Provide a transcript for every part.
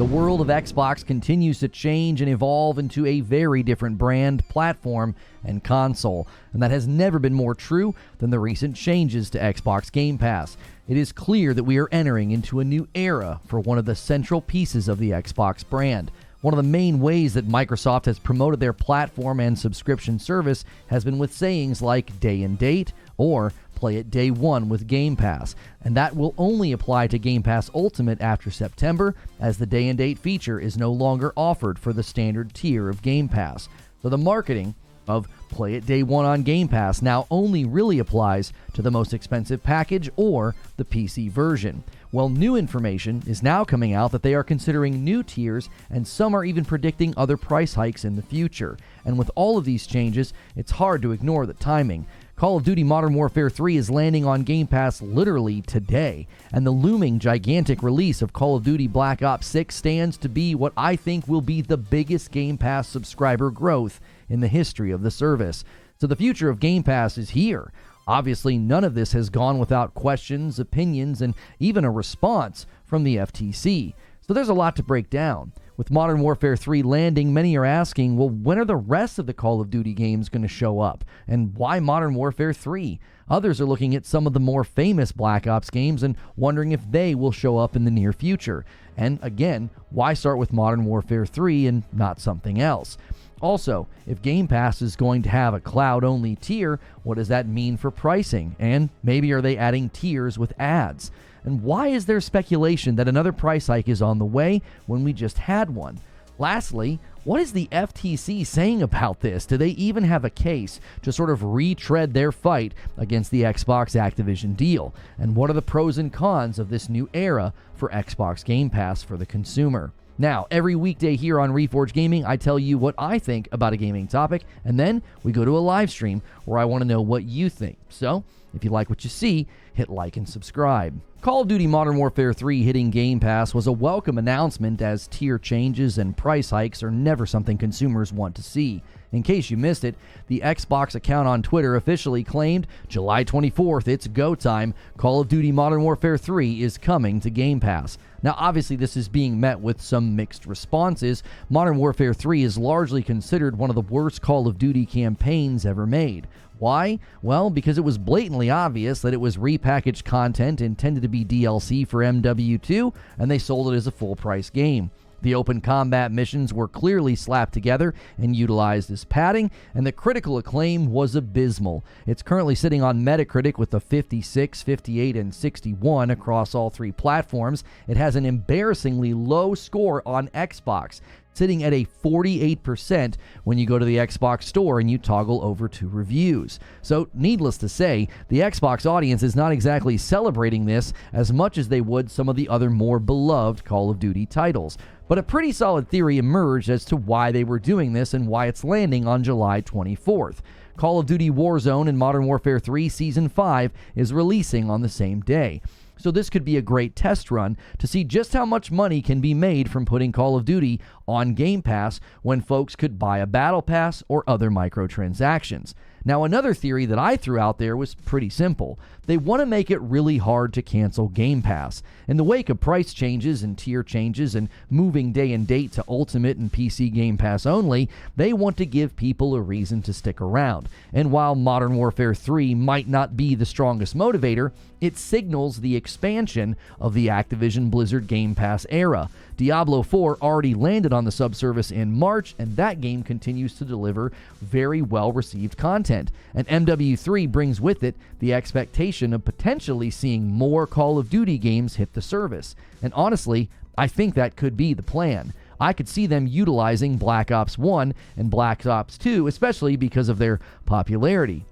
The world of Xbox continues to change and evolve into a very different brand, platform, and console, and that has never been more true than the recent changes to Xbox Game Pass. It is clear that we are entering into a new era for one of the central pieces of the Xbox brand. One of the main ways that Microsoft has promoted their platform and subscription service has been with sayings like day and date or play it day one with Game Pass, and that will only apply to Game Pass Ultimate after September, as the day and date feature is no longer offered for the standard tier of Game Pass. So the marketing of play it day one on Game Pass now only really applies to the most expensive package or the PC version. Well, new information is now coming out that they are considering new tiers, and some are even predicting other price hikes in the future. And with all of these changes, it's hard to ignore the timing. Call of Duty Modern Warfare 3 is landing on Game Pass literally today, and the looming gigantic release of Call of Duty Black Ops 6 stands to be what I think will be the biggest Game Pass subscriber growth in the history of the service. So the future of Game Pass is here. Obviously, none of this has gone without questions, opinions, and even a response from the FTC. So there's a lot to break down. With Modern Warfare 3 landing, many are asking, well, when are the rest of the Call of Duty games going to show up? And why Modern Warfare 3? Others are looking at some of the more famous Black Ops games and wondering if they will show up in the near future. And again, why start with Modern Warfare 3 and not something else? Also, if Game Pass is going to have a cloud-only tier, what does that mean for pricing? And maybe are they adding tiers with ads? And why is there speculation that another price hike is on the way when we just had one? Lastly, what is the FTC saying about this? Do they even have a case to sort of retread their fight against the Xbox Activision deal? And what are the pros and cons of this new era for Xbox Game Pass for the consumer? Now, every weekday here on Reforge Gaming, I tell you what I think about a gaming topic, and then we go to a live stream where I want to know what you think. So, if you like what you see, hit like and subscribe. Call of Duty Modern Warfare 3 hitting Game Pass was a welcome announcement, as tier changes and price hikes are never something consumers want to see. In case you missed it, the Xbox account on Twitter officially claimed July 24th, it's go time, Call of Duty Modern Warfare 3 is coming to Game Pass. Now, obviously, this is being met with some mixed responses. Modern Warfare 3 is largely considered one of the worst Call of Duty campaigns ever made. Why? Well, because it was blatantly obvious that it was repackaged content intended to be DLC for MW2, and they sold it as a full-price game. The open combat missions were clearly slapped together and utilized as padding, and the critical acclaim was abysmal. It's currently sitting on Metacritic with a 56, 58, and 61 across all three platforms. It has an embarrassingly low score on Xbox, sitting at a 48% when you go to the Xbox store and you toggle over to reviews. So, needless to say, the Xbox audience is not exactly celebrating this as much as they would some of the other more beloved Call of Duty titles. But a pretty solid theory emerged as to why they were doing this and why it's landing on July 24th. Call of Duty Warzone and Modern Warfare 3 Season 5 is releasing on the same day. So this could be a great test run to see just how much money can be made from putting Call of Duty on Game Pass when folks could buy a Battle Pass or other microtransactions. Now, another theory that I threw out there was pretty simple. They want to make it really hard to cancel Game Pass. In the wake of price changes and tier changes and moving day and date to Ultimate and PC Game Pass only, they want to give people a reason to stick around. And while Modern Warfare 3 might not be the strongest motivator, it signals the expansion of the Activision Blizzard Game Pass era. Diablo 4 already landed on the subservice in March, and that game continues to deliver very well-received content. And MW3 brings with it the expectation of potentially seeing more Call of Duty games hit the service. And honestly, I think that could be the plan. I could see them utilizing Black Ops 1 and Black Ops 2, especially because of their popularity.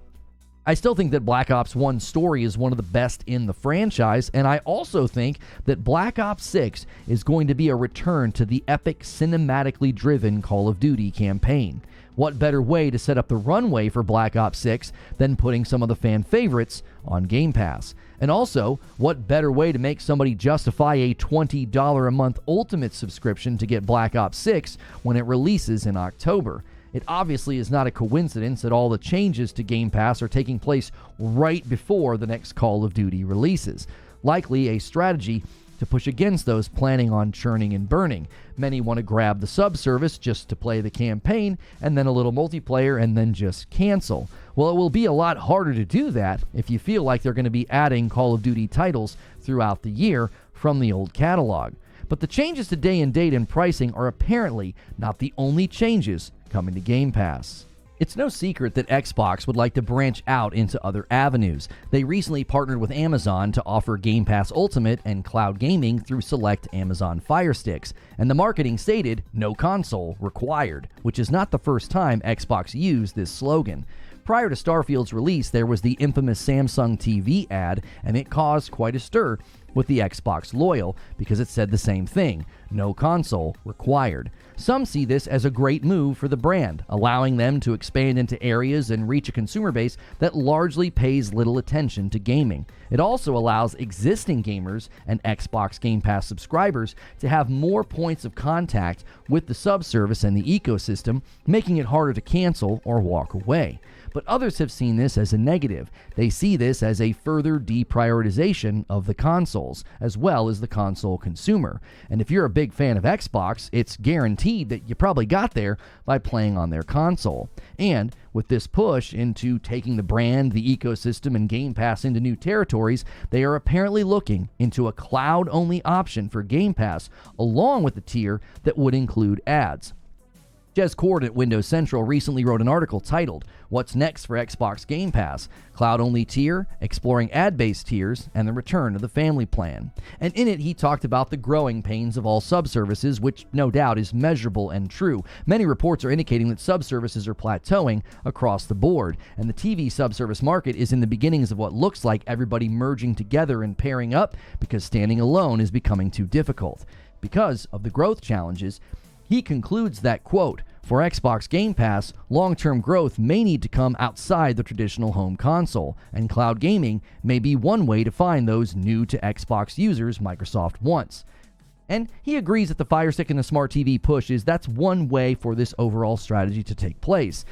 I still think that Black Ops 1's story is one of the best in the franchise, and I also think that Black Ops 6 is going to be a return to the epic, cinematically driven Call of Duty campaign. What better way to set up the runway for Black Ops 6 than putting some of the fan favorites on Game Pass? And also, what better way to make somebody justify a $20 a month Ultimate subscription to get Black Ops 6 when it releases in October? It obviously is not a coincidence that all the changes to Game Pass are taking place right before the next Call of Duty releases. Likely a strategy to push against those planning on churning and burning. Many want to grab the sub-service just to play the campaign, and then a little multiplayer, and then just cancel. Well, it will be a lot harder to do that if you feel like they're going to be adding Call of Duty titles throughout the year from the old catalog. But the changes to day and date and pricing are apparently not the only changes coming to Game Pass. It's no secret that Xbox would like to branch out into other avenues. They recently partnered with Amazon to offer Game Pass Ultimate and cloud gaming through select Amazon Fire Sticks, and the marketing stated, "No console required," which is not the first time Xbox used this slogan. Prior to Starfield's release, there was the infamous Samsung TV ad, and it caused quite a stir with the Xbox loyal because it said the same thing, "No console required." Some see this as a great move for the brand, allowing them to expand into areas and reach a consumer base that largely pays little attention to gaming. It also allows existing gamers and Xbox Game Pass subscribers to have more points of contact with the subservice and the ecosystem, making it harder to cancel or walk away. But others have seen this as a negative. They see this as a further deprioritization of the consoles, as well as the console consumer. And if you're a big fan of Xbox, it's guaranteed that you probably got there by playing on their console. And with this push into taking the brand, the ecosystem, and Game Pass into new territories, they are apparently looking into a cloud-only option for Game Pass, along with a tier that would include ads. Jez Cord at Windows Central recently wrote an article titled, "What's Next for Xbox Game Pass? Cloud-Only Tier, Exploring Ad-Based Tiers, and the Return of the Family Plan." And in it, he talked about the growing pains of all subservices, which no doubt is measurable and true. Many reports are indicating that subservices are plateauing across the board, and the TV subservice market is in the beginnings of what looks like everybody merging together and pairing up because standing alone is becoming too difficult. Because of the growth challenges, he concludes that, quote, "For Xbox Game Pass, long-term growth may need to come outside the traditional home console, and cloud gaming may be one way to find those new-to-Xbox users Microsoft wants." And he agrees that the Fire Stick and the Smart TV that's one way for this overall strategy to take place.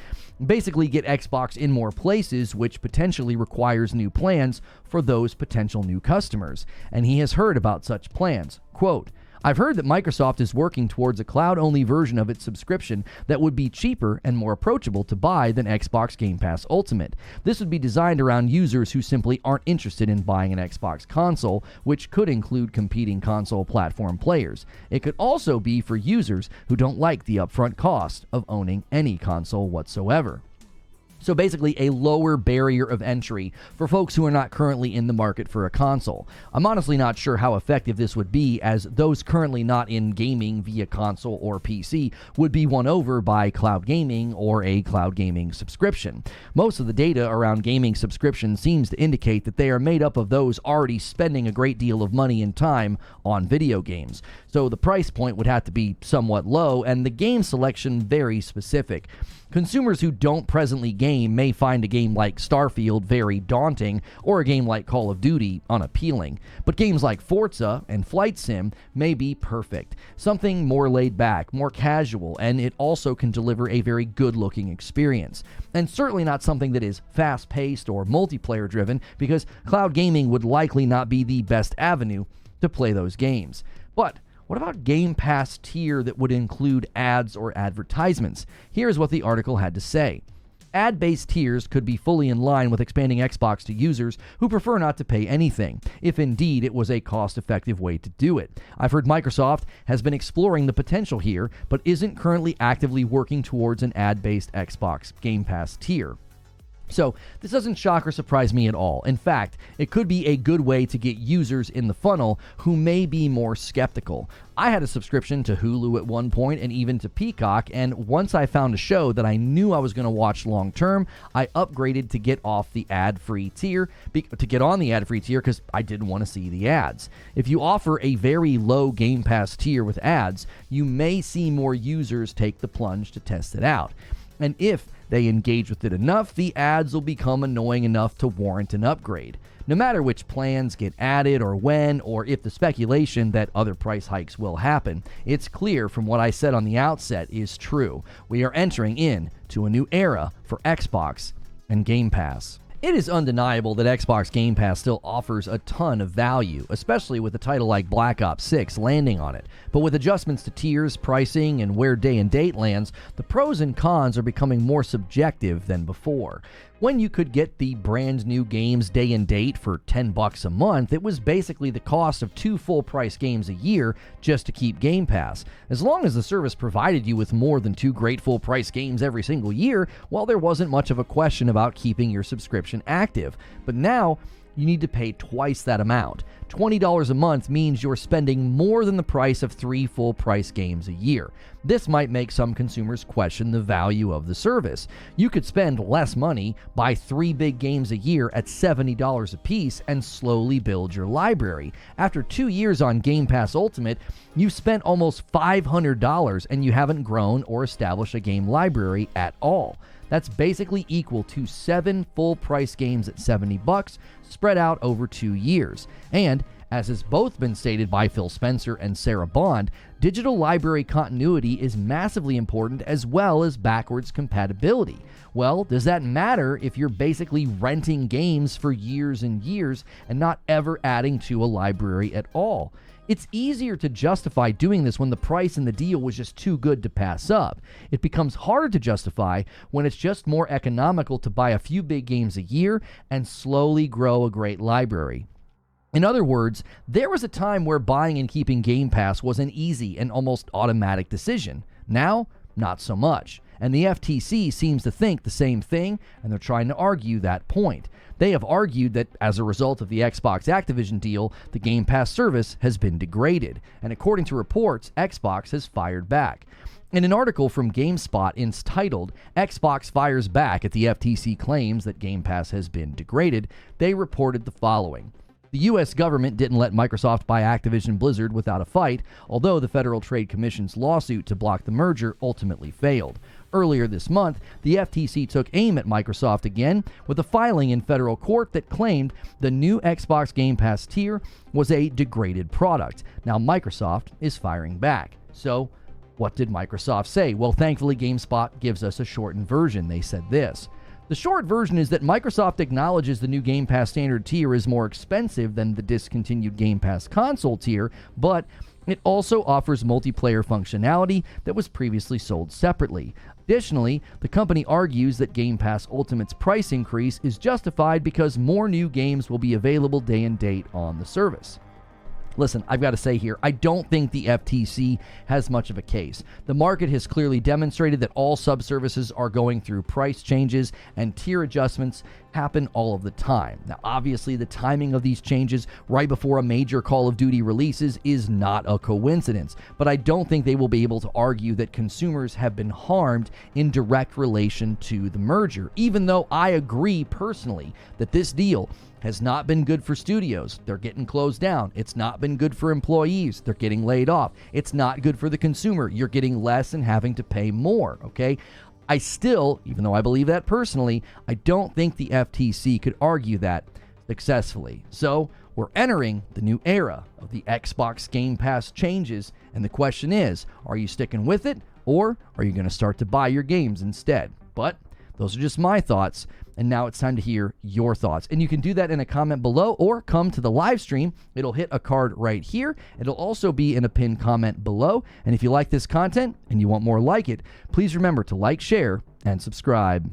Basically get Xbox in more places, which potentially requires new plans for those potential new customers. And he has heard about such plans. Quote, "I've heard that Microsoft is working towards a cloud-only version of its subscription that would be cheaper and more approachable to buy than Xbox Game Pass Ultimate. This would be designed around users who simply aren't interested in buying an Xbox console, which could include competing console platform players. It could also be for users who don't like the upfront cost of owning any console whatsoever." So basically a lower barrier of entry for folks who are not currently in the market for a console. I'm honestly not sure how effective this would be, as those currently not in gaming via console or PC would be won over by cloud gaming or a cloud gaming subscription. Most of the data around gaming subscriptions seems to indicate that they are made up of those already spending a great deal of money and time on video games. So the price point would have to be somewhat low and the game selection very specific. Consumers who don't presently game may find a game like Starfield very daunting or a game like Call of Duty unappealing, but games like Forza and Flight Sim may be perfect. Something more laid back, more casual, and it also can deliver a very good-looking experience. And certainly not something that is fast-paced or multiplayer-driven, because cloud gaming would likely not be the best avenue to play those games. But what about Game Pass tier that would include ads or advertisements? Here's what the article had to say. Ad-based tiers could be fully in line with expanding Xbox to users who prefer not to pay anything, if indeed it was a cost-effective way to do it. I've heard Microsoft has been exploring the potential here, but isn't currently actively working towards an ad-based Xbox Game Pass tier. So this doesn't shock or surprise me at all. In fact, it could be a good way to get users in the funnel who may be more skeptical. I had a subscription to Hulu at one point and even to Peacock, and once I found a show that I knew I was going to watch long term, I upgraded to get off the ad-free tier, to get on the ad-free tier because I didn't want to see the ads. If you offer a very low Game Pass tier with ads, you may see more users take the plunge to test it out. And if they engage with it enough, the ads will become annoying enough to warrant an upgrade. No matter which plans get added or when, or if the speculation that other price hikes will happen, it's clear from what I said on the outset is true. We are entering into a new era for Xbox and Game Pass. It is undeniable that Xbox Game Pass still offers a ton of value, especially with a title like Black Ops 6 landing on it. But with adjustments to tiers, pricing, and where day and date lands, the pros and cons are becoming more subjective than before. When you could get the brand new games day and date for $10 a month, it was basically the cost of 2 full-price games a year just to keep Game Pass. As long as the service provided you with more than 2 great full-price games every single year, well, there wasn't much of a question about keeping your subscription active. But now, you need to pay twice that amount. $20 a month means you're spending more than the price of 3 full-price games a year. This might make some consumers question the value of the service. You could spend less money, buy 3 big games a year at $70 a piece, and slowly build your library. After 2 years on Game Pass Ultimate, you've spent almost $500 and you haven't grown or established a game library at all. That's basically equal to 7 full-price games at $70 spread out over 2 years. And, as has both been stated by Phil Spencer and Sarah Bond, digital library continuity is massively important as well as backwards compatibility. Well, does that matter if you're basically renting games for years and years and not ever adding to a library at all? It's easier to justify doing this when the price and the deal was just too good to pass up. It becomes harder to justify when it's just more economical to buy a few big games a year and slowly grow a great library. In other words, there was a time where buying and keeping Game Pass was an easy and almost automatic decision. Now, not so much. And the FTC seems to think the same thing, and they're trying to argue that point. They have argued that as a result of the Xbox Activision deal, the Game Pass service has been degraded. And according to reports, Xbox has fired back. In an article from GameSpot entitled, "Xbox Fires Back at the FTC Claims That Game Pass Has Been Degraded," they reported the following. The U.S. government didn't let Microsoft buy Activision Blizzard without a fight, although the Federal Trade Commission's lawsuit to block the merger ultimately failed. Earlier this month, the FTC took aim at Microsoft again with a filing in federal court that claimed the new Xbox Game Pass tier was a degraded product. Now Microsoft is firing back. So, what did Microsoft say? Well, thankfully GameSpot gives us a shortened version. They said this. The short version is that Microsoft acknowledges the new Game Pass standard tier is more expensive than the discontinued Game Pass console tier, but it also offers multiplayer functionality that was previously sold separately. Additionally, the company argues that Game Pass Ultimate's price increase is justified because more new games will be available day and date on the service. Listen, I've got to say here, I don't think the FTC has much of a case. The market has clearly demonstrated that all subservices are going through price changes and tier adjustments happen all of the time. Now, obviously, the timing of these changes right before a major Call of Duty releases is not a coincidence, but I don't think they will be able to argue that consumers have been harmed in direct relation to the merger, even though I agree personally that this deal has not been good for studios. They're getting closed down. It's not been good for employees. They're getting laid off. It's not good for the consumer. You're getting less and having to pay more, okay? I still, even though I believe that personally, I don't think the FTC could argue that successfully. So, we're entering the new era of the Xbox Game Pass changes, and the question is, are you sticking with it, or are you going to start to buy your games instead? But those are just my thoughts, and now it's time to hear your thoughts. And you can do that in a comment below or come to the live stream. It'll hit a card right here. It'll also be in a pinned comment below. And if you like this content and you want more like it, please remember to like, share, and subscribe.